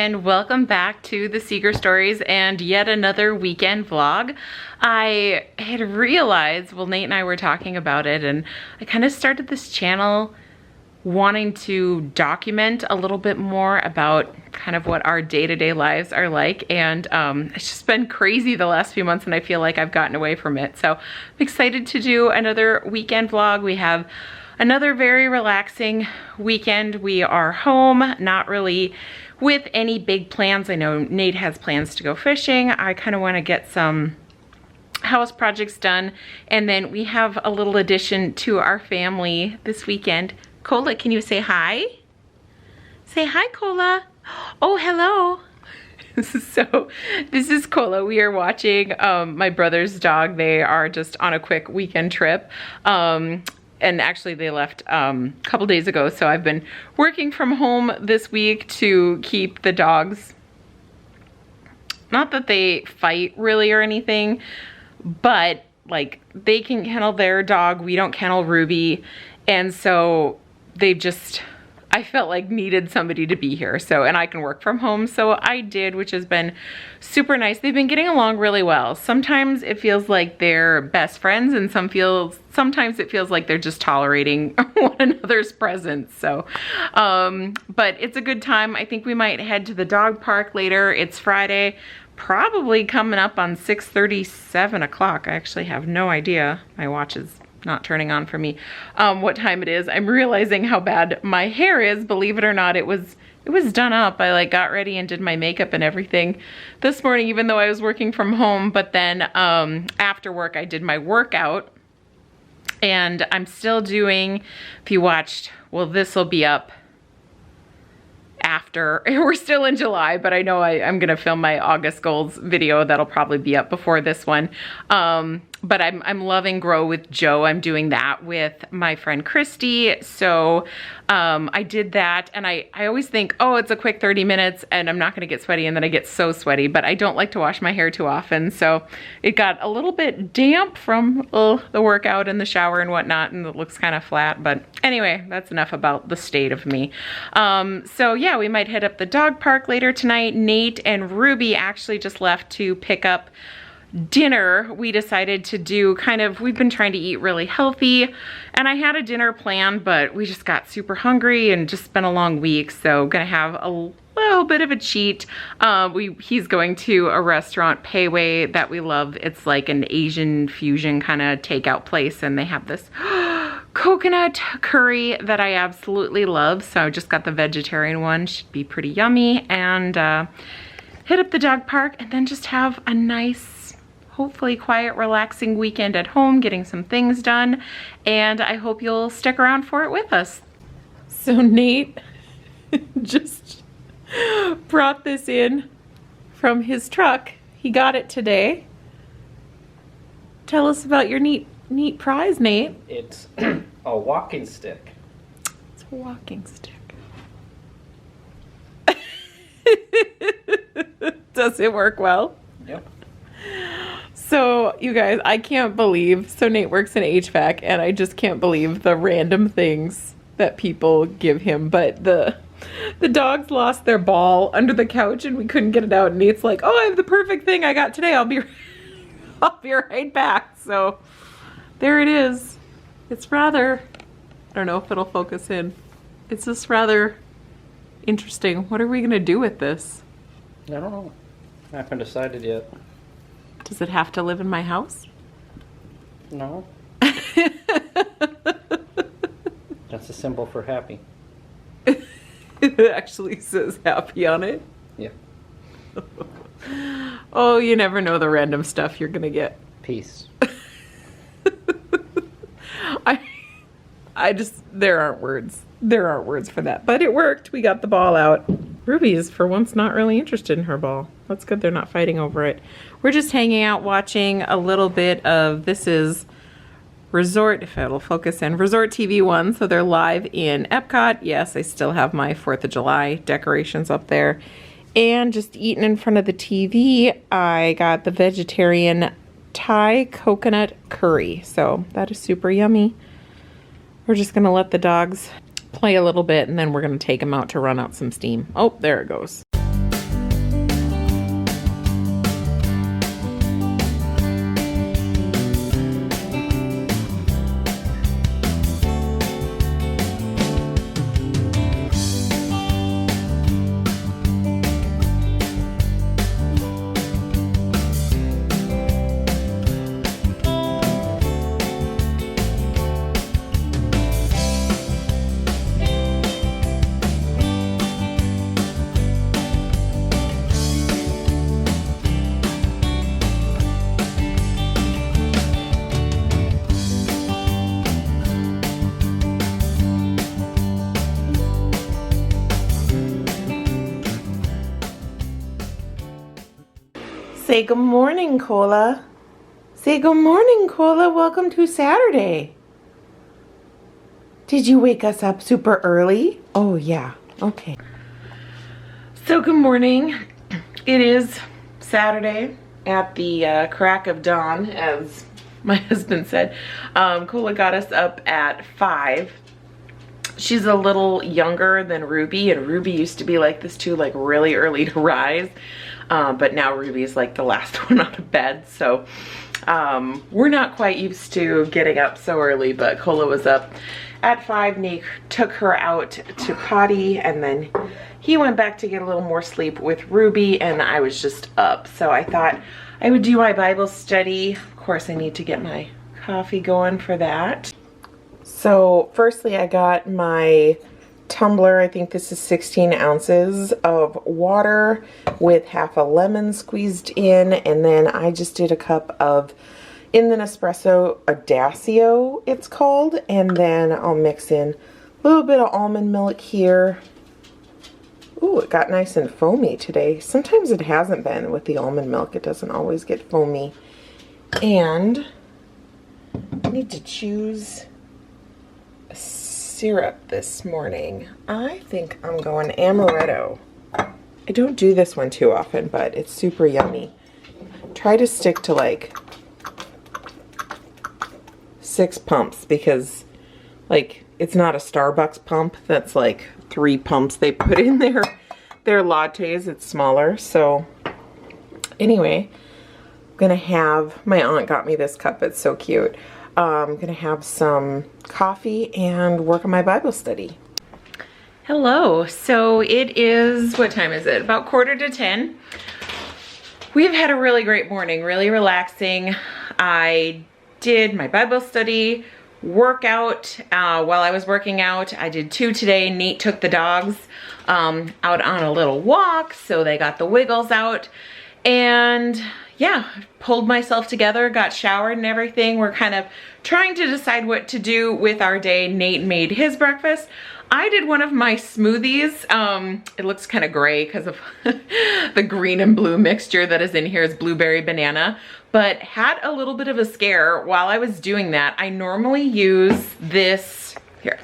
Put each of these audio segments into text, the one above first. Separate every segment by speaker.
Speaker 1: and welcome back to the Seeger Stories and yet another weekend vlog. I had realized, well, Nate and I were talking about it, and I kind of started this channel wanting to document a little bit more about kind of what our day-to-day lives are like, and it's just been crazy the last few months, and I feel like I've gotten away from it. So I'm excited to do another weekend vlog. We have another very relaxing weekend. We are home, not really with any big plans. I know Nate has plans to go fishing. I kind of want to get some house projects done, and then we have a little addition to our family this weekend. Cola, can you say hi? Say hi, Cola. Oh, hello. This is Cola. We are watching my brother's dog. They are just on a quick weekend trip. And actually they left a couple days ago, so I've been working from home this week to keep the dogs. Not that they fight really or anything, but like they can kennel their dog. We don't kennel Ruby. And so they just, I felt like needed somebody to be here. So, and I can work from home. So I did, which has been super nice. They've been getting along really well. Sometimes it feels like they're best friends, and sometimes it feels like they're just tolerating one another's presence. So, but it's a good time. I think we might head to the dog park later. It's Friday, probably coming up on 6:30, 7 o'clock. I actually have no idea. My watch is not turning on for me what time it is. I'm realizing how bad my hair is. Believe it or not, it was done up. I like got ready and did my makeup and everything this morning, even though I was working from home. But then after work I did my workout, and I'm still doing, if you watched, well, this will be up after, we're still in July, but I know I'm gonna film my August goals video. That'll probably be up before this one. But I'm loving Grow with Joe. I'm doing that with my friend Christy. So I did that, and I always think, oh, it's a quick 30 minutes and I'm not gonna get sweaty, and then I get so sweaty. But I don't like to wash my hair too often, so it got a little bit damp from the workout and the shower and whatnot, and it looks kind of flat. But anyway, that's enough about the state of me. So yeah, we might hit up the dog park later tonight. Nate and Ruby actually just left to pick up dinner. We decided to do we've been trying to eat really healthy, and I had a dinner planned, but we just got super hungry and just been a long week, so gonna have a little bit of a cheat. He's going to a restaurant, Payway, that we love. It's like an Asian fusion kind of takeout place, and they have this coconut curry that I absolutely love, so I just got the vegetarian one. Should be pretty yummy. And hit up the dog park, and then just have a nice, hopefully quiet, relaxing weekend at home, getting some things done, and I hope you'll stick around for it with us. So Nate just brought this in from his truck. He got it today. Tell us about your neat prize, Nate.
Speaker 2: It's a walking stick.
Speaker 1: It's a walking stick. Does it work well?
Speaker 2: Yep.
Speaker 1: So you guys, I can't believe, so Nate works in HVAC, and I just can't believe the random things that people give him. But the dogs lost their ball under the couch, and we couldn't get it out, and Nate's like, oh, I have the perfect thing I got today. I'll be right back. So there it is. It's rather, I don't know if it'll focus in. It's just rather interesting. What are we gonna do with this?
Speaker 2: I don't know. I haven't decided yet.
Speaker 1: Does it have to live in my house?
Speaker 2: No. That's a symbol for happy.
Speaker 1: It actually says happy on it.
Speaker 2: Yeah.
Speaker 1: Oh, you never know the random stuff you're gonna get.
Speaker 2: Peace.
Speaker 1: I just, there aren't words. There aren't words for that. But it worked. We got the ball out. Ruby is, for once, not really interested in her ball. That's good they're not fighting over it. We're just hanging out watching a little bit of, this is Resort, if it'll focus in, Resort TV 1. So they're live in Epcot. Yes, I still have my 4th of July decorations up there. And just eating in front of the TV, I got the vegetarian Thai coconut curry. So that is super yummy. We're just gonna let the dogs play a little bit, and then we're gonna take them out to run out some steam. Oh, there it goes. Say good morning, Cola. Say good morning, Cola. Welcome to Saturday. Did you wake us up super early? Oh, yeah. Okay. So good morning. It is Saturday at the crack of dawn, as my husband said. Cola got us up at 5. She's a little younger than Ruby, and Ruby used to be like this too, like really early to rise. But now Ruby is like the last one out of bed, so we're not quite used to getting up so early, but Cola was up at 5. Nate took her out to potty, and then he went back to get a little more sleep with Ruby, and I was just up. So I thought I would do my Bible study. Of course, I need to get my coffee going for that. So firstly, I got my tumbler. I think this is 16 ounces of water with half a lemon squeezed in, and then I just did a cup of in the Nespresso Adagio, it's called, and then I'll mix in a little bit of almond milk here. Ooh, it got nice and foamy today. Sometimes it hasn't been with the almond milk. It doesn't always get foamy. And I need to choose a syrup this morning. I think I'm going amaretto. I don't do this one too often, but it's super yummy. Try to stick to like 6 pumps, because like it's not a Starbucks pump. That's like 3 pumps they put in their lattes. It's smaller. So anyway, I'm gonna have, my aunt got me this cup. It's so cute. I'm gonna have some coffee and work on my Bible study. Hello. So it is, what time is it? About 9:45. We've had a really great morning, really relaxing. I did my Bible study, workout. While I was working out, I did 2 today. Nate took the dogs out on a little walk, so they got the wiggles out. And yeah, pulled myself together, got showered and everything. We're kind of trying to decide what to do with our day. Nate made his breakfast. I did one of my smoothies. It looks kind of gray because of the green and blue mixture that is in here is blueberry banana, but had a little bit of a scare while I was doing that. I normally use this, here.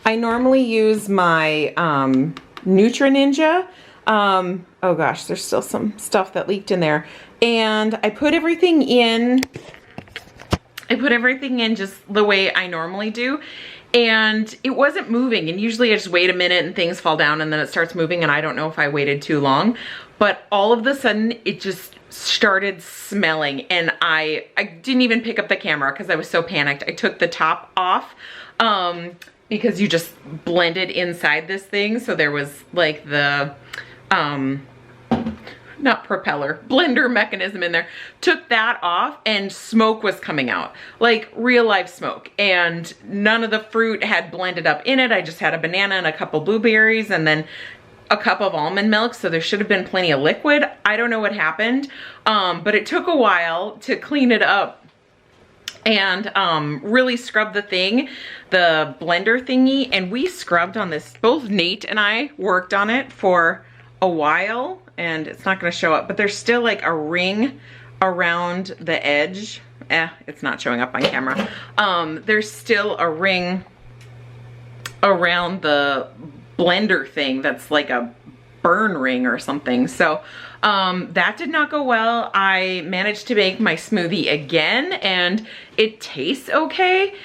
Speaker 1: I normally use my Nutri Ninja. Oh gosh, there's still some stuff that leaked in there. And I put everything in just the way I normally do. And it wasn't moving. And usually I just wait a minute and things fall down and then it starts moving, and I don't know if I waited too long. But all of a sudden it just started smelling, and I didn't even pick up the camera because I was so panicked. I took the top off because you just blended inside this thing. So there was like the not propeller, blender mechanism in there. Took that off and smoke was coming out, like real life smoke, and none of the fruit had blended up in it. I just had a banana and a couple blueberries and then a cup of almond milk, so there should have been plenty of liquid. I don't know what happened, but it took a while to clean it up and really scrub the blender thingy. And we scrubbed on this, both Nate and I worked on it for a while, and it's not going to show up, but there's still like a ring around the edge. It's not showing up on camera. There's still a ring around the blender thing that's like a burn ring or something. So that did not go well. I managed to make my smoothie again, and it tastes okay,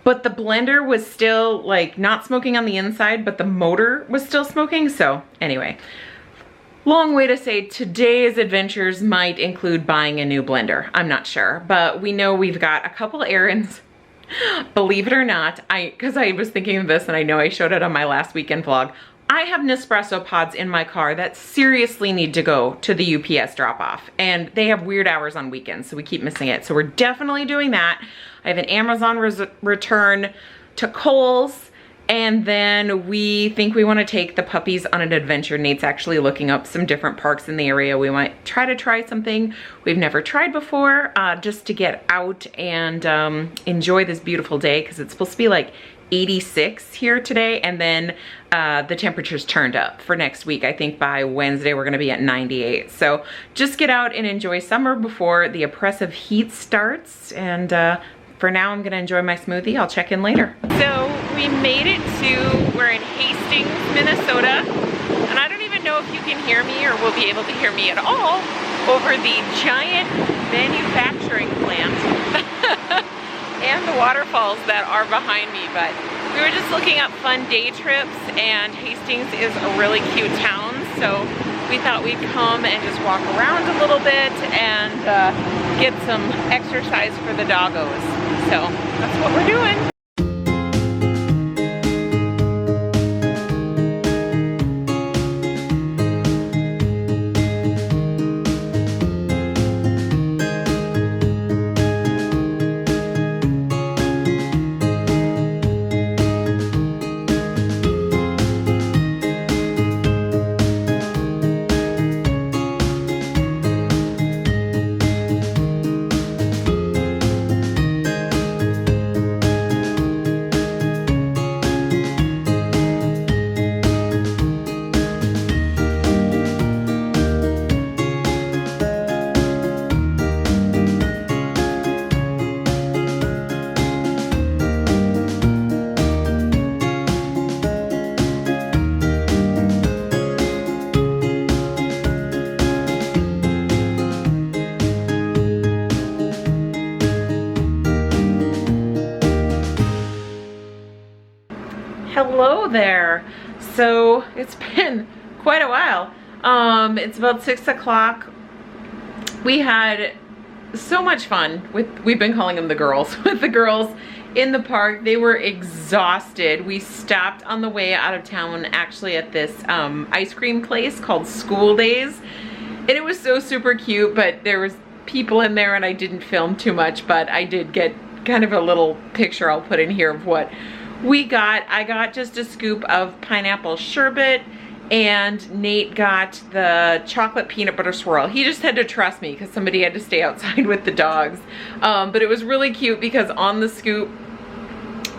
Speaker 1: but the blender was still like not smoking on the inside, but the motor was still smoking. So anyway, long way to say today's adventures might include buying a new blender. I'm not sure, but we know we've got a couple errands. Believe it or not, because I was thinking of this, and I know I showed it on my last weekend vlog. I have Nespresso pods in my car that seriously need to go to the UPS drop off, and they have weird hours on weekends, so we keep missing it. So we're definitely doing that. I have an Amazon return to Kohl's, and then we think we want to take the puppies on an adventure. Nate's actually looking up some different parks in the area. We might try something we've never tried before, just to get out and enjoy this beautiful day, because it's supposed to be like 86 here today, and then the temperatures turned up for next week. I think by Wednesday we're gonna be at 98. So just get out and enjoy summer before the oppressive heat starts. And for now, I'm gonna enjoy my smoothie. I'll check in later. So we made it we're in Hastings, Minnesota, and I don't even know if you can hear me or will be able to hear me at all over the giant manufacturing plant and the waterfalls that are behind me. But we were just looking up fun day trips, and Hastings is a really cute town, so we thought we'd come and just walk around a little bit and get some exercise for the doggos. So that's what we're doing. Hello there. So it's been quite a while. It's about 6 o'clock. We had so much fun we've been calling them the girls, with the girls in the park. They were exhausted. We stopped on the way out of town actually at this ice cream place called School Days. And it was so super cute, but there was people in there and I didn't film too much, but I did get kind of a little picture I'll put in here of what we got. I got just a scoop of pineapple sherbet, and Nate got the chocolate peanut butter swirl. He just had to trust me because somebody had to stay outside with the dogs. But it was really cute because on the scoop,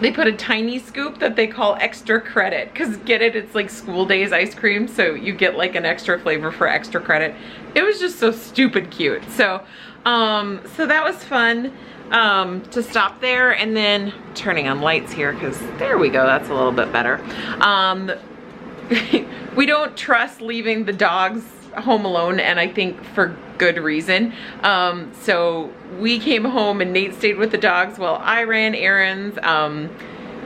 Speaker 1: they put a tiny scoop that they call extra credit. Because get it, it's like School Days ice cream, so you get like an extra flavor for extra credit. It was just so stupid cute. So, so that was fun. To stop there, and then turning on lights here because there we go, that's a little bit better. We don't trust leaving the dogs home alone, and I think for good reason. So we came home and Nate stayed with the dogs while I ran errands.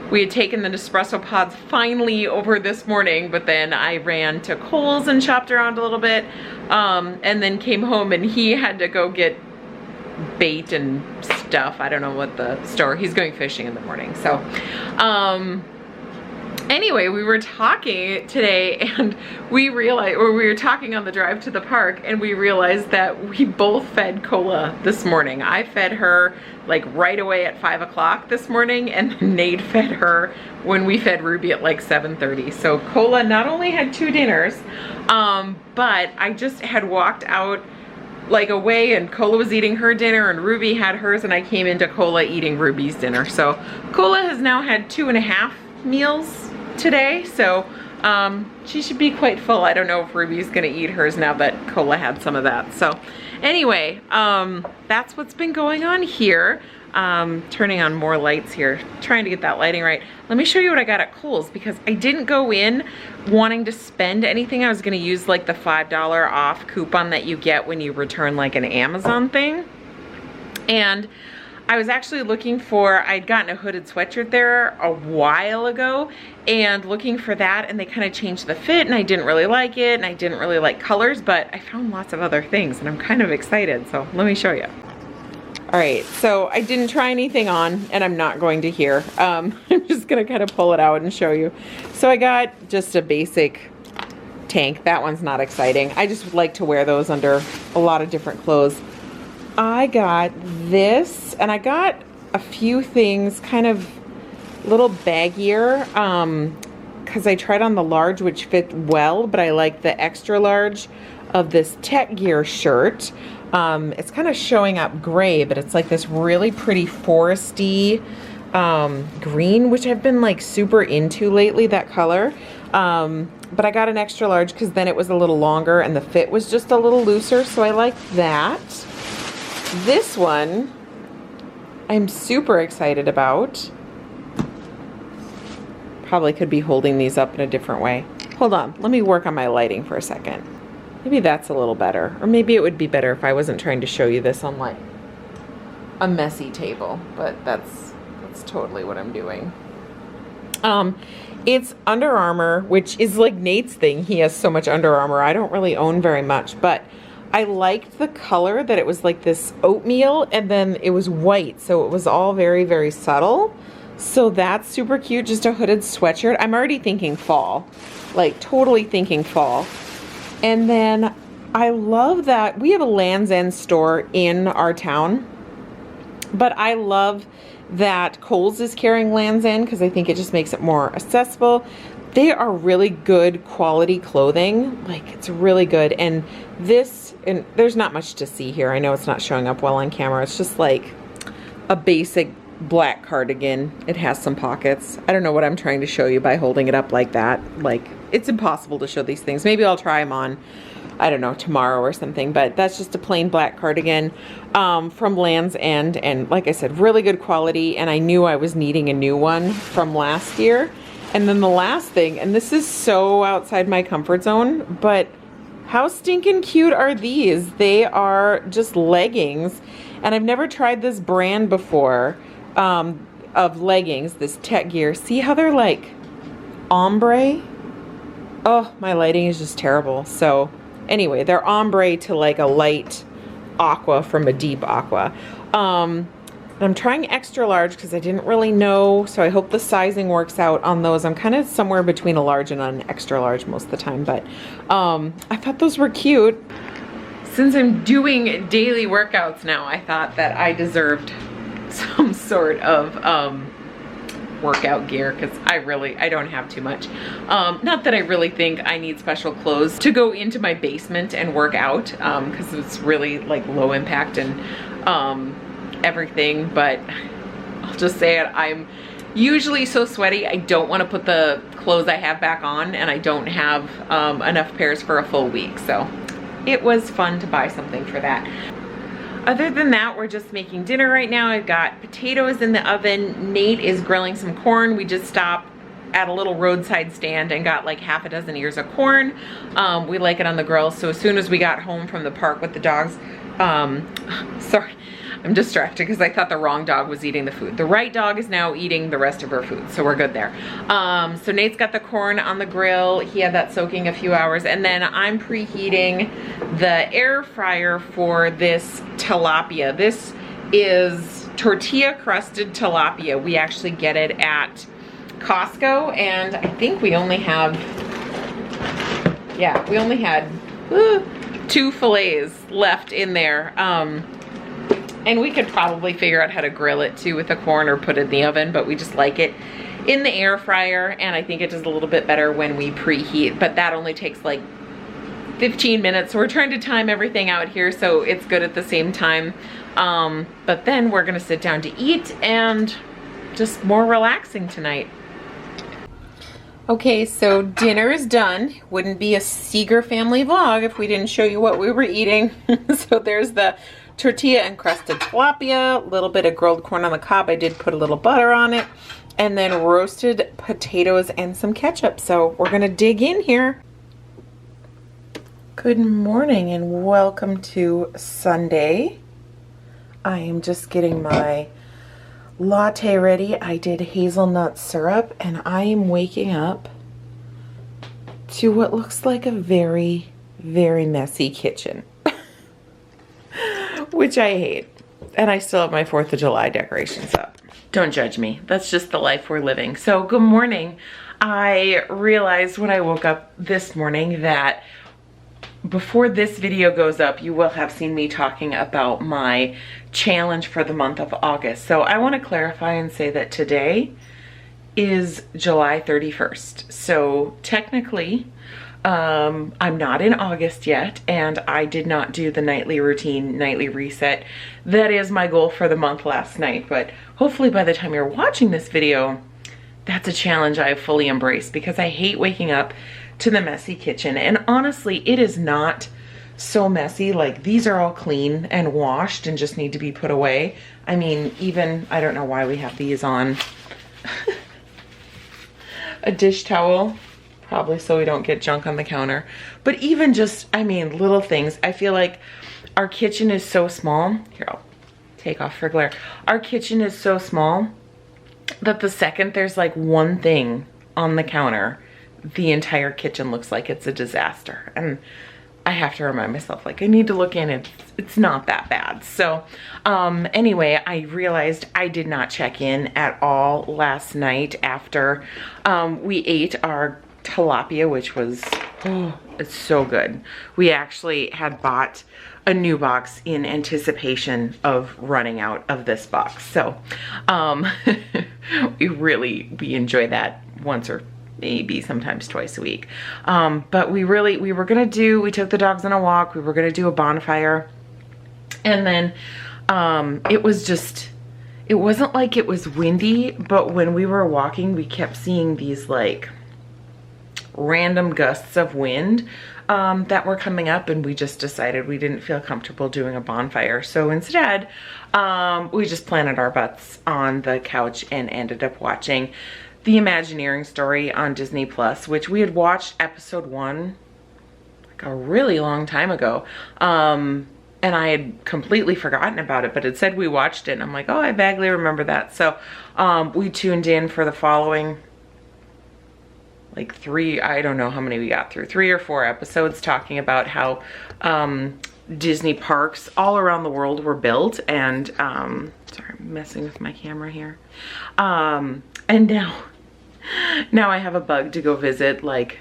Speaker 1: We had taken the Nespresso pods finally over this morning, but then I ran to Kohl's and shopped around a little bit, and then came home and he had to go get bait and stuff. I don't know what the store, he's going fishing in the morning. So anyway, we were talking today and we realized, or we were talking on the drive to the park, and we realized that we both fed Cola this morning. I fed her like right away at 5 o'clock this morning, and Nate fed her when we fed Ruby at like 7:30. So Cola not only had 2 dinners, but I just had walked out like away, and Cola was eating her dinner and Ruby had hers, and I came into Cola eating Ruby's dinner. So Cola has now had 2.5 meals today, so she should be quite full. I don't know if Ruby's gonna eat hers now that Cola had some of that. So anyway, that's what's been going on here. Turning on more lights here, trying to get that lighting right. Let me show you what I got at Kohl's, because I didn't go in wanting to spend anything. I was gonna use like the $5 off coupon that you get when you return like an Amazon thing. And I was actually looking for, I'd gotten a hooded sweatshirt there a while ago and looking for that, and they kind of changed the fit and I didn't really like it, and I didn't really like colors, but I found lots of other things and I'm kind of excited. So let me show you. All right, so I didn't try anything on, and I'm not going to here. I'm just gonna kind of pull it out and show you. So I got just a basic tank. That one's not exciting. I just like to wear those under a lot of different clothes. I got this, and I got a few things kind of a little baggier, because I tried on the large, which fit well, but I like the extra large of this Tech Gear shirt. It's kind of showing up gray, but it's like this really pretty foresty
Speaker 3: green, which I've been like super into lately, that color. But I got an extra large because then it was a little longer and the fit was just a little looser, so I like that. This one I'm super excited about. Probably could be holding these up in a different way. Hold on, let me work on my lighting for a second. Maybe that's a little better. Or maybe it would be better if I wasn't trying to show you this on like a messy table, but that's totally what I'm doing. It's Under Armour, which is like Nate's thing. He has so much Under Armour. I don't really own very much, but I liked the color that it was like this oatmeal and then it was white. So it was all very, very subtle. So that's super cute, just a hooded sweatshirt. I'm already thinking fall, like totally thinking fall. And then I love that we have a Land's End store in our town, but I love that Kohl's is carrying Land's End because I think it just makes it more accessible. They are really good quality clothing, like it's really good. And this, and there's not much to see here. I know it's not showing up well on camera. It's just like a basic black cardigan. It has some pockets. I don't know what I'm trying to show you by holding it up like that. Like, it's impossible to show these things. Maybe I'll try them on, I don't know, tomorrow or something, but that's just a plain black cardigan from Land's End. And like I said, really good quality. And I knew I was needing a new one from last year. And then the last thing, and this is so outside my comfort zone, but how stinking cute are these? They are just leggings. And I've never tried this brand before. Of leggings, this Tech Gear. See how they're like ombre? Oh, my lighting is just terrible. So anyway, they're ombre to like a light aqua from a deep aqua. I'm trying extra large because I didn't really know, so I hope the sizing works out on those. I'm kind of somewhere between a large and an extra large most of the time, but I thought those were cute.
Speaker 1: Since I'm doing daily workouts now, I thought that I deserved some sort of workout gear because I don't have too much. Not that I really think I need special clothes to go into my basement and work out because it's really like low impact and everything, but I'll just say it, I'm usually so sweaty I don't want to put the clothes I have back on, and I don't have enough pairs for a full week, so it was fun to buy something for that. Other than that, we're just making dinner right now. I've got potatoes in the oven. Nate is grilling some corn. We just stopped at a little roadside stand and got like half a dozen ears of corn. We like it on the grill. So as soon as we got home from the park with the dogs, sorry, I'm distracted because I thought the wrong dog was eating the food. The right dog is now eating the rest of her food, so we're good there. So Nate's got the corn on the grill. He had that soaking a few hours, and then I'm preheating the air fryer for this tilapia. This is tortilla crusted tilapia. We actually get it at Costco, and I think we only have, yeah, we only had 2 fillets left in there. And we could probably figure out how to grill it too with the corn or put it in the oven, but we just like it in the air fryer, and I think it does a little bit better when we preheat, but that only takes like 15 minutes. So we're trying to time everything out here so it's good at the same time. But then we're gonna sit down to eat and just more relaxing tonight. Okay, so dinner is done. Wouldn't be a Seeger family vlog if we didn't show you what we were eating. So there's the tortilla encrusted tilapia, a little bit of grilled corn on the cob. I did put a little butter on it, and then roasted potatoes and some ketchup. So we're gonna dig in here. Good morning and welcome to Sunday. I am just getting my latte ready. I did hazelnut syrup, and I am waking up to what looks like a very, very messy kitchen. Which I hate. And I still have my 4th of July decorations up. Don't judge me. That's just the life we're living. So good morning. I realized when I woke up this morning that before this video goes up, you will have seen me talking about my challenge for the month of August. So I want to clarify and say that today is July 31st. So technically,
Speaker 3: I'm not in August yet, and I did not do the nightly routine, nightly reset. That is my goal for the month last night, but hopefully by the time you're watching this video, that's a challenge I have fully embraced, because I hate waking up to the messy kitchen. And honestly, it is not so messy. Like, these are all clean and washed and just need to be put away. I mean, even, I don't know why we have these on a dish towel, probably so we don't get junk on the counter. But even just, I mean, little things. I feel like our kitchen is so small. Here, I'll take off for glare. Our kitchen is so small that the second there's like one thing on the counter, the entire kitchen looks like it's a disaster. And I have to remind myself, like, I need to look in, it's not that bad. So anyway, I realized I did not check in at all last night after we ate our tilapia, which was, oh, it's so good. We actually had bought a new box in anticipation of running out of this box. So we enjoy that once or maybe sometimes twice a week. But we took the dogs on a walk. We were gonna do a bonfire. And then it wasn't like it was windy, but when we were walking, we kept seeing these like random gusts of wind that were coming up, and we just decided we didn't feel comfortable doing a bonfire. So instead, we just planted our butts on the couch and ended up watching The Imagineering Story on Disney Plus, which we had watched episode 1 like a really long time ago. And I had completely forgotten about it, but it said we watched it, and I'm like, oh, I vaguely remember that. So we tuned in for the following like 3, I don't know how many we got through, 3 or 4 episodes talking about how Disney parks all around the world were built. And sorry, I'm messing with my camera here. And now I have a bug to go visit like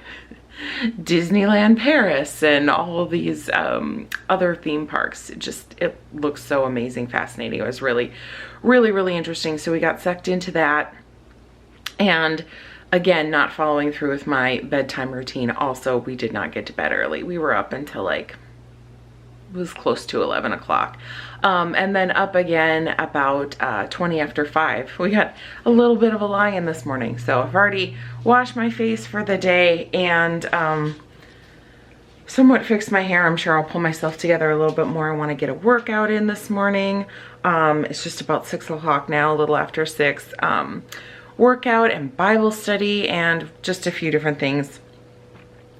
Speaker 3: Disneyland Paris and all of these other theme parks. It looks so amazing, fascinating. It was really, really, really interesting. So we got sucked into that. And again, not following through with my bedtime routine. Also, we did not get to bed early. We were up until like, it was close to 11 o'clock. And then up again about 20 after 5. We got a little bit of a lie-in this morning. So I've already washed my face for the day and somewhat fixed my hair. I'm sure I'll pull myself together a little bit more. I want to get a workout in this morning. It's just about 6 o'clock now, a little after 6. Workout and Bible study and just a few different things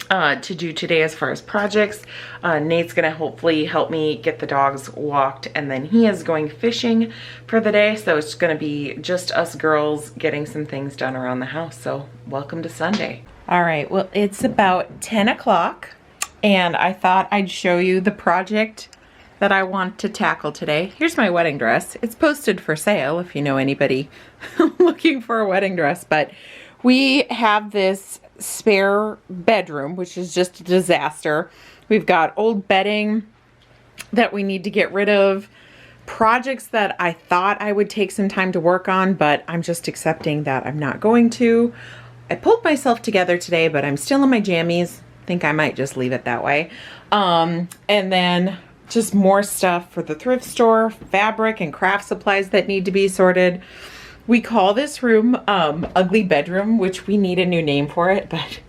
Speaker 3: to do today as far as projects. Nate's gonna hopefully help me get the dogs walked, and then he is going fishing for the day, so it's gonna be just us girls getting some things done around the house. So welcome to Sunday. All right, well, it's about 10 o'clock and I thought I'd show you the project that I want to tackle today. Here's my wedding dress. It's posted for sale if you know anybody looking for a wedding dress, but we have this spare bedroom, which is just a disaster. We've got old bedding that we need to get rid of, projects that I thought I would take some time to work on, but I'm just accepting that I'm not going to. I pulled myself together today, but I'm still in my jammies. Think I might just leave it that way. And then just more stuff for the thrift store, fabric and craft supplies that need to be sorted. We call this room Ugly Bedroom, which we need a new name for it, but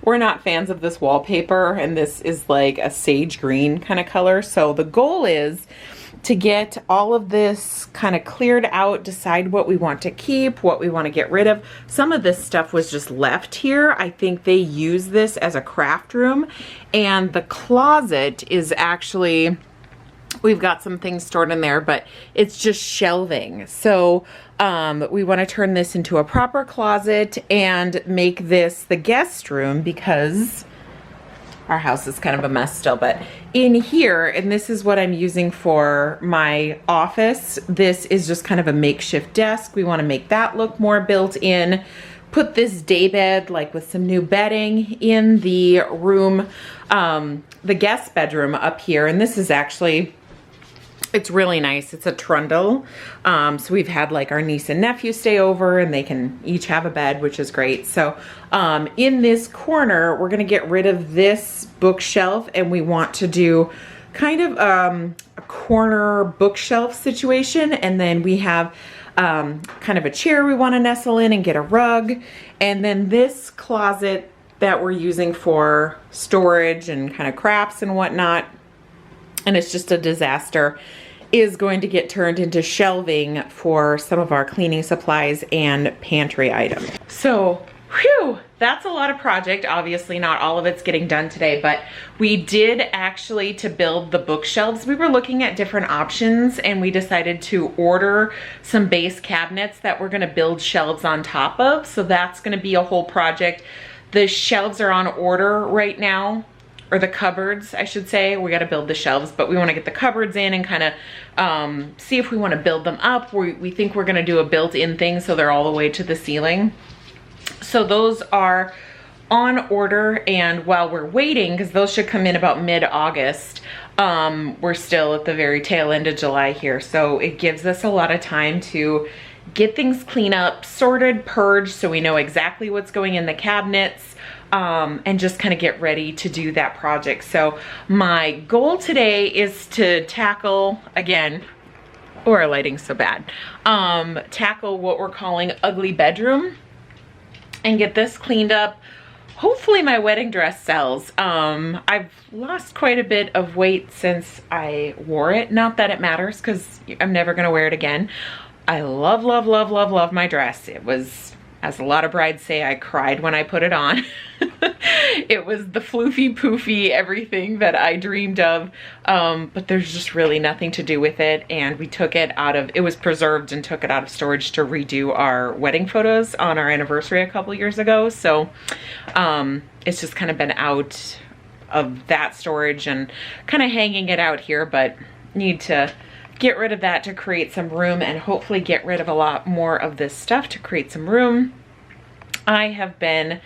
Speaker 3: we're not fans of this wallpaper, and this is like a sage green kind of color. So the goal is to get all of this kind of cleared out, decide what we want to keep, what we want to get rid of. Some of this stuff was just left here. I think they use this as a craft room, and the closet is actually, we've got some things stored in there, but it's just shelving. So we want to turn this into a proper closet and make this the guest room, because our house is kind of a mess still. But in here, and this is what I'm using for my office, this is just kind of a makeshift desk. We want to make that look more built in. Put this day bed like with some new bedding in the room, the guest bedroom up here. And this is actually It's really nice. It's a trundle. So we've had like our niece and nephew stay over and they can each have a bed, which is great. So in this corner, we're gonna get rid of this bookshelf and we want to do kind of a corner bookshelf situation. And then we have kind of a chair we wanna nestle in and get a rug. And then this closet that we're using for storage and kind of crafts and whatnot, and it's just a disaster, is going to get turned into shelving for some of our cleaning supplies and pantry items. So, whew, that's a lot of project. Obviously not all of it's getting done today, but we did actually, to build the bookshelves, we were looking at different options and we decided to order some base cabinets that we're gonna build shelves on top of. So that's gonna be a whole project. The shelves are on order right now, or the cupboards, I should say. We gotta build the shelves, but we wanna get the cupboards in and kind of see if we wanna build them up. We think we're gonna do a built-in thing so they're all the way to the ceiling. So those are on order, and while we're waiting, because those should come in about mid-August, we're still at the very tail end of July here. So it gives us a lot of time to get things clean up, sorted, purged, so we know exactly what's going in the cabinets, and just kind of get ready to do that project. So my goal today is to tackle, again, oh, our lighting's so bad, tackle what we're calling ugly bedroom and get this cleaned up. Hopefully my wedding dress sells. I've lost quite a bit of weight since I wore it. Not that it matters because I'm never gonna wear it again. I love, love, love, love, love my dress. It was, as a lot of brides say, I cried when I put it on. It was the floofy poofy everything that I dreamed of, but there's just really nothing to do with it. And we took it out of, it was preserved and took it out of storage to redo our wedding photos on our anniversary a couple years ago. So it's just kind of been out of that storage and kind of hanging it out here, but need to get rid of that to create some room and hopefully get rid of a lot more of this stuff to create some room. I have been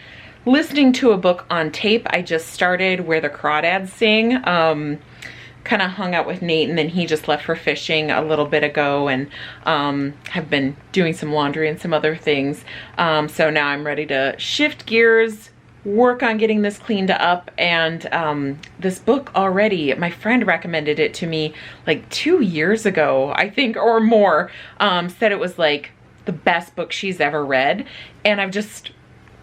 Speaker 3: listening to a book on tape. I just started Where the Crawdads Sing. Kind of hung out with Nate and then he just left for fishing a little bit ago, and have been doing some laundry and some other things. So now I'm ready to shift gears, work on getting this cleaned up. And this book already, my friend recommended it to me like 2 years ago, I think, or more. Said it was like the best book she's ever read, and I've just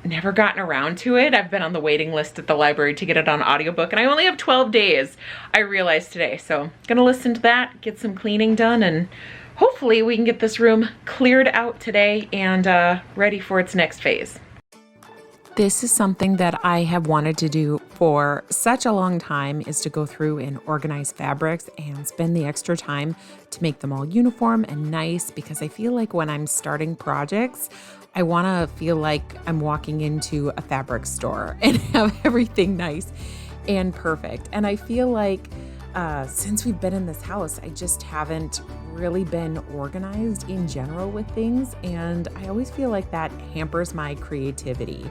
Speaker 3: never gotten around to it. I've been on the waiting list at the library to get it on audiobook, and I only have 12 days, I realized today. So gonna listen to that, get some cleaning done, and hopefully we can get this room cleared out today and ready for its next phase. This is something that I have wanted to do for such a long time, is to go through and organize fabrics and spend the extra time to make them all uniform and nice, because I feel like when I'm starting projects, I want to feel like I'm walking into a fabric store and have everything nice and perfect. And I feel like since we've been in this house, I just haven't really been organized in general with things. And I always feel like that hampers my creativity.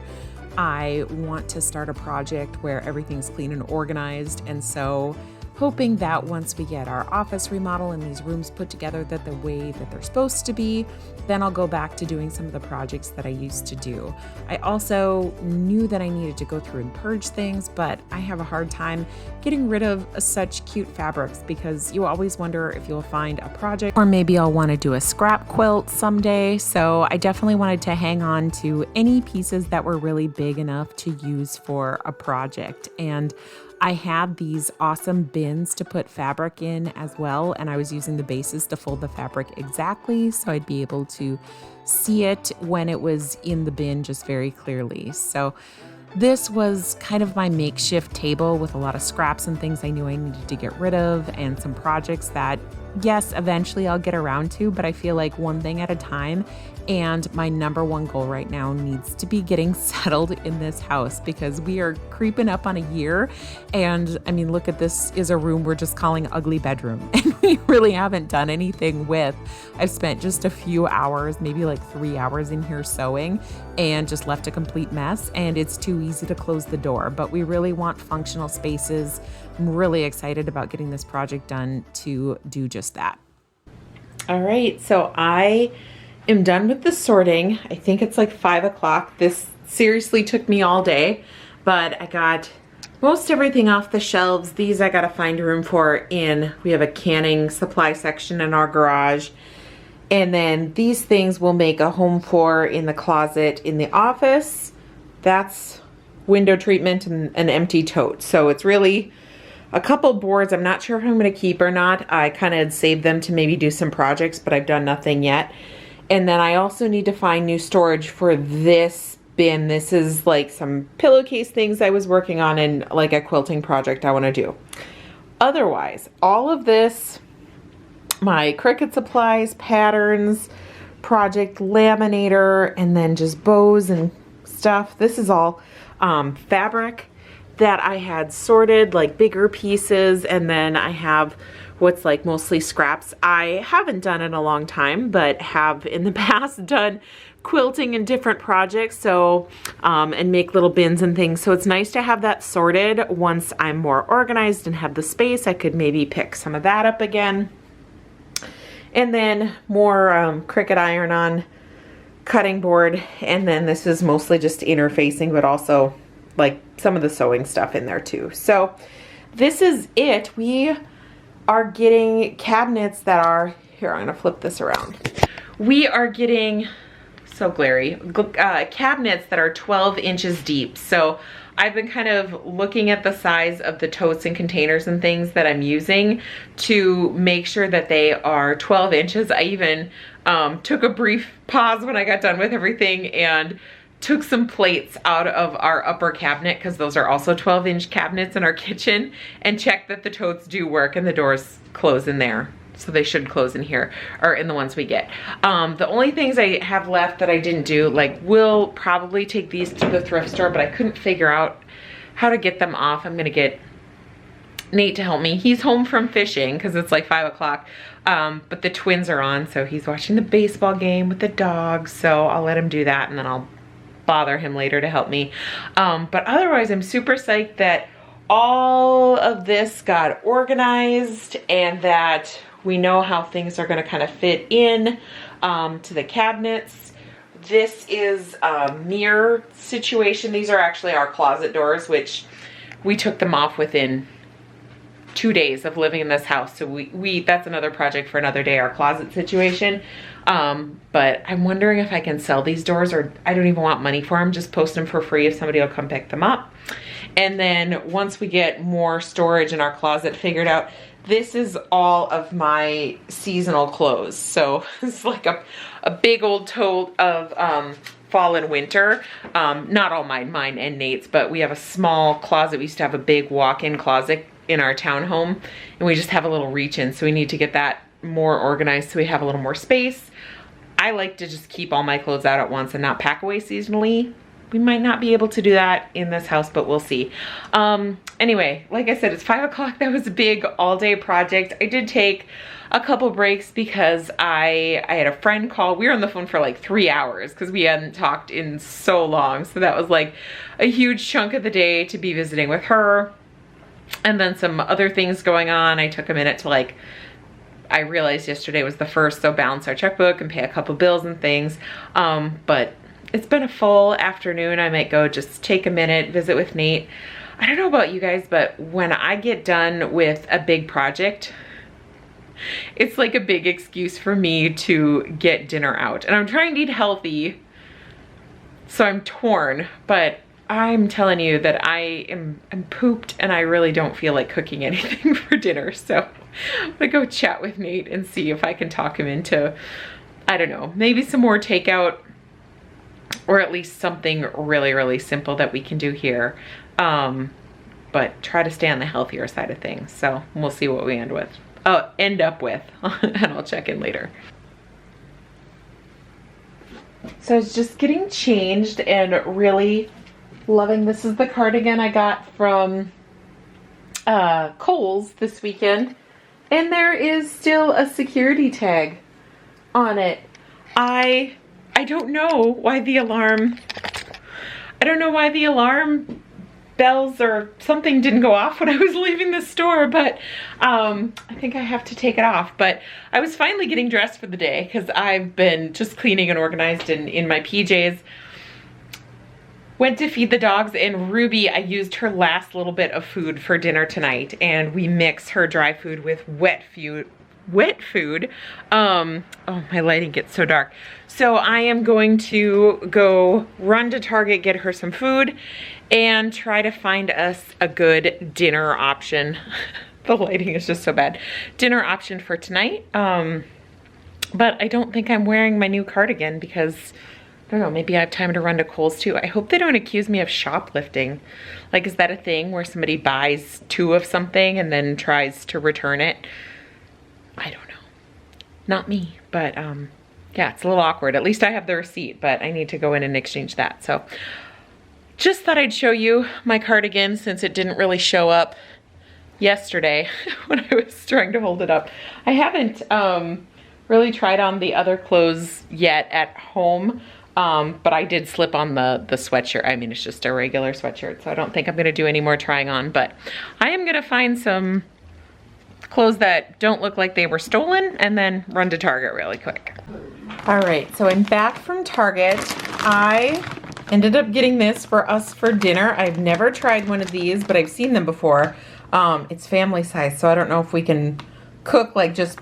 Speaker 3: I want to start a project where everything's clean and organized. And so hoping that once we get our office remodel and these rooms put together that the way that they're supposed to be, then I'll go back to doing some of the projects that I used to do. I also knew that I needed to go through and purge things, but I have a hard time getting rid of such cute fabrics, because you always wonder if you'll find a project, or maybe I'll want to do a scrap quilt someday. So I definitely wanted to hang on to any pieces that were really big enough to use for a project. And I had these awesome bins to put fabric in as well, and I was using the bases to fold the fabric exactly so I'd be able to see it when it was in the bin just very clearly. So this was kind of my makeshift table with a lot of scraps and things I knew I needed to get rid of, and some projects that, yes, eventually I'll get around to, but I feel like one thing at a time. And my number one goal right now needs to be getting settled in this house, because we are creeping up on a year. And I mean, look at this, is a room we're just calling ugly bedroom, and we really haven't done anything with. I've spent just a few hours, maybe like 3 hours in here sewing, and just left a complete mess. And it's too easy to close the door, but we really want functional spaces. I'm really excited about getting this project done to do just just that. All right, so I am done with the sorting. I think it's like 5 o'clock. This seriously took me all day, but I got most everything off the shelves. These I gotta find room for we have a canning supply section in our garage. And then these things will make a home for in the closet in the office. That's window treatment and an empty tote. So it's really a couple boards. I'm not sure if I'm gonna keep or not. I kind of had saved them to maybe do some projects, but I've done nothing yet. And then I also need to find new storage for this bin. This is like some pillowcase things I was working on and like a quilting project I wanna do. Otherwise, all of this, my Cricut supplies, patterns, project laminator, and then just bows and stuff. This is all fabric that I had sorted, like bigger pieces, and then I have what's like mostly scraps. I haven't done in a long time, but have in the past done quilting in different projects, so and make little bins and things. So it's nice to have that sorted. Once I'm more organized and have the space, I could maybe pick some of that up again. And then more Cricut iron-on cutting board, and then this is mostly just interfacing, but also like some of the sewing stuff in there too. So this is it. We are getting cabinets that are, here, I'm gonna flip this around. We are getting, so glary, cabinets that are 12 inches deep. So I've been kind of looking at the size of the totes and containers and things that I'm using to make sure that they are 12 inches. I even took a brief pause when I got done with everything and took some plates out of our upper cabinet, because those are also 12-inch cabinets in our kitchen, and checked that the totes do work and the doors close in there. So they should close in here, or in the ones we get. The only things I have left that I didn't do, like, we'll probably take these to the thrift store, but I couldn't figure out how to get them off. I'm gonna get Nate to help me. He's home from fishing because it's like 5 o'clock, but the twins are on, so he's watching the baseball game with the dogs, so I'll let him do that, and then I'll bother him later to help me. But otherwise, I'm super psyched that all of this got organized and that we know how things are gonna kind of fit in to the cabinets. This is a mirror situation. These are actually our closet doors, which we took them off within 2 days of living in this house. So that's another project for another day, our closet situation. But I'm wondering if I can sell these doors, or I don't even want money for them, just post them for free if somebody will come pick them up. And then once we get more storage in our closet figured out, this is all of my seasonal clothes. So it's like a big old tote of fall and winter. Not all mine and Nate's, but we have a small closet. We used to have a big walk-in closet in our townhome, and we just have a little reach-in, so we need to get that more organized so we have a little more space. I like to just keep all my clothes out at once and not pack away seasonally. We might not be able to do that in this house, but we'll see. Anyway, like I said, it's 5 o'clock. That was a big all-day project. I did take a couple breaks because I had a friend call. We were on the phone for like 3 hours because we hadn't talked in so long. So that was like a huge chunk of the day to be visiting with her. And then some other things going on. I took a minute to, like, I realized yesterday was the first, so balance our checkbook and pay a couple bills and things. But it's been a full afternoon. I might go just take a minute, visit with Nate. I don't know about you guys, but when I get done with a big project, it's like a big excuse for me to get dinner out. And I'm trying to eat healthy, so I'm torn, but I'm telling you that I'm pooped and I really don't feel like cooking anything for dinner. So I'm gonna go chat with Nate and see if I can talk him into, I don't know, maybe some more takeout, or at least something really, really simple that we can do here. But try to stay on the healthier side of things. So we'll see what we end up with, and I'll check in later. So I was just getting changed and really loving, this is the cardigan I got from Kohl's this weekend, and there is still a security tag on it. I don't know why the alarm,
Speaker 1: bells or something didn't go off when I was leaving the store, but I think I have to take it off. But I was finally getting dressed for the day because I've been just cleaning and organized in my PJs. Went to feed the dogs, and Ruby, I used her last little bit of food for dinner tonight, and we mix her dry food with wet food. Oh, my lighting gets so dark. So I am going to go run to Target, get her some food, and try to find us a good dinner option. The lighting is just so bad. Dinner option for tonight. But I don't think I'm wearing my new cardigan because, I don't know, maybe I have time to run to Kohl's too. I hope they don't accuse me of shoplifting. Like, is that a thing where somebody buys 2 of something and then tries to return it? I don't know. Not me, but yeah, it's a little awkward. At least I have the receipt, but I need to go in and exchange that. So just thought I'd show you my cardigan since it didn't really show up yesterday when I was trying to hold it up. I haven't really tried on the other clothes yet at home, but I did slip on the sweatshirt. I mean, it's just a regular sweatshirt, so I don't think I'm gonna do any more trying on, but I am gonna find some clothes that don't look like they were stolen and then run to Target really quick. All right, so I'm back from Target. I ended up getting this for us for dinner. I've never tried one of these, but I've seen them before. It's family size, so I don't know if we can cook like just,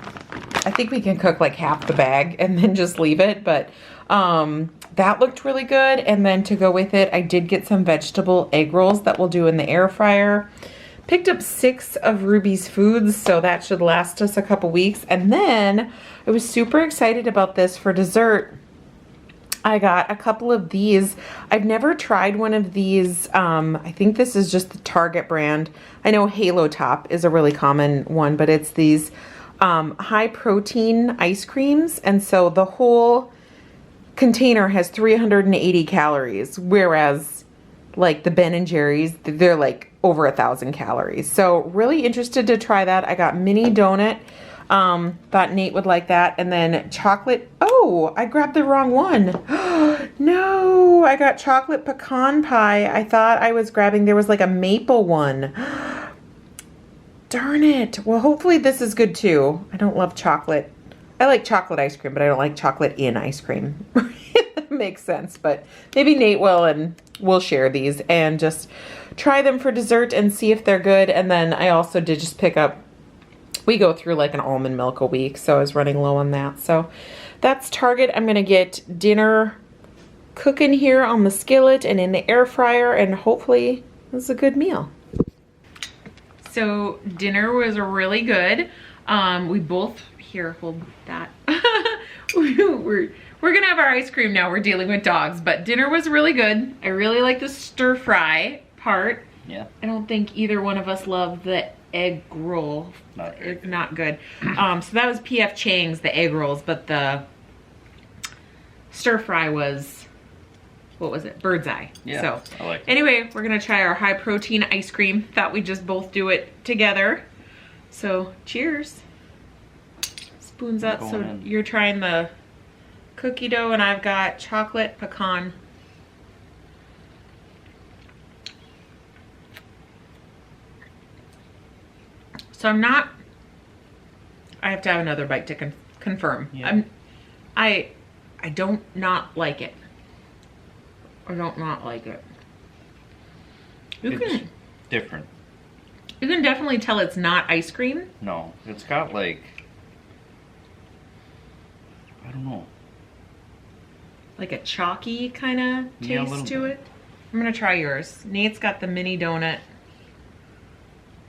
Speaker 1: I think we can cook like half the bag and then just leave it, but that looked really good. And then to go with it, I did get some vegetable egg rolls that we'll do in the air fryer. Picked up 6 of Ruby's foods, so that should last us a couple weeks. And then I was super excited about this for dessert. I got a couple of these. I've never tried one of these. I think this is just the Target brand. I know Halo Top is a really common one, but it's these high protein ice creams. And so the whole container has 380 calories, whereas like the Ben & Jerry's, they're like over 1,000 calories. So really interested to try that. I got mini donut. Thought Nate would like that. And then chocolate. Oh, I grabbed the wrong one. No, I got chocolate pecan pie. I thought I was grabbing, there was like a maple one. Darn it. Well, hopefully this is good too. I don't love chocolate. I like chocolate ice cream, but I don't like chocolate in ice cream. That makes sense, but maybe Nate will, and we'll share these and just try them for dessert and see if they're good. And then I also did just pick up, we go through like an almond milk a week, so I was running low on that. So that's Target. I'm gonna get dinner cooking here on the skillet and in the air fryer, and hopefully this is a good meal. So dinner was really good. We both, here, hold that. We're gonna have our ice cream now. We're dealing with dogs, but dinner was really good. I really like the stir fry part.
Speaker 2: Yeah.
Speaker 1: I don't think either one of us loved the egg roll. It's not good. So that was P.F. Chang's, the egg rolls, but the stir fry was, what was it? Bird's eye.
Speaker 2: Yeah,
Speaker 1: So
Speaker 2: I like it.
Speaker 1: anyway, we're gonna try our high protein ice cream. Thought we'd just both do it together. So cheers. Spoons up. So you're trying the cookie dough and I've got chocolate pecan. So I'm not, I have to have another bite to confirm.
Speaker 2: Yeah.
Speaker 1: I don't not like it. I don't not like it.
Speaker 4: It's different.
Speaker 1: You can definitely tell it's not ice cream.
Speaker 4: No, it's got like, I don't know.
Speaker 1: Like a chalky kind of
Speaker 4: Yeah, a
Speaker 1: taste
Speaker 4: little
Speaker 1: to
Speaker 4: bit.
Speaker 1: it. I'm gonna try yours. Nate's got the mini donut.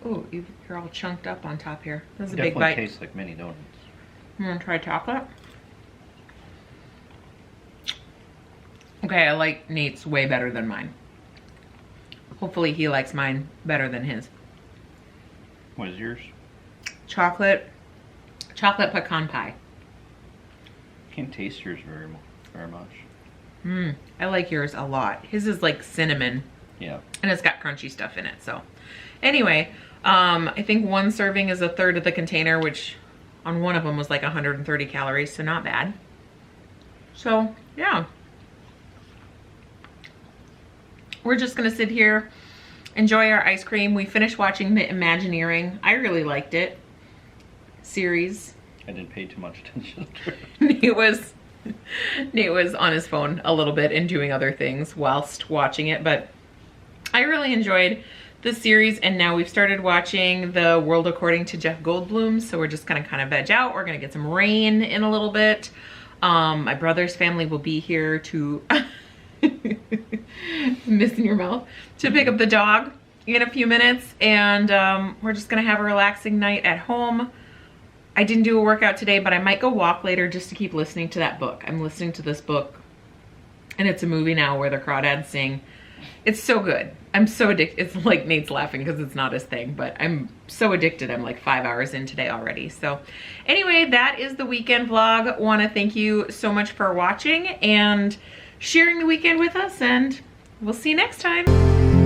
Speaker 1: Oh, you're all chunked up on top here. This is a big
Speaker 4: Definitely
Speaker 1: bite.
Speaker 4: tastes like mini donuts.
Speaker 1: I'm gonna try chocolate. Okay, I like Nate's way better than mine. Hopefully he likes mine better than his.
Speaker 4: What is yours?
Speaker 1: Chocolate pecan pie.
Speaker 4: Can't taste yours very much.
Speaker 1: I like yours a lot. His is like cinnamon
Speaker 4: Yeah.
Speaker 1: and it's got crunchy stuff in it. So anyway, I think one serving is a third of the container, which on one of them was like 130 calories, so not bad. So yeah. We're just gonna sit here
Speaker 3: enjoy our ice cream. We finished watching the Imagineering. I really liked it. Series.
Speaker 4: I didn't pay too much attention to it.
Speaker 3: Nate was on his phone a little bit and doing other things whilst watching it, but I really enjoyed the series, and now we've started watching The World According to Jeff Goldblum, so we're just gonna kind of veg out. We're gonna get some rain in a little bit. My brother's family will be here to missing your mouth, to pick up the dog in a few minutes, and we're just gonna have a relaxing night at home. I didn't do a workout today, but I might go walk later just to keep listening to that book. I'm listening to this book, and it's a movie now where the crawdads sing. It's so good. I'm so addicted. It's like Nate's laughing because it's not his thing, but I'm so addicted. I'm like 5 hours in today already. So anyway, that is the weekend vlog. Want to thank you so much for watching and sharing the weekend with us, and we'll see you next time.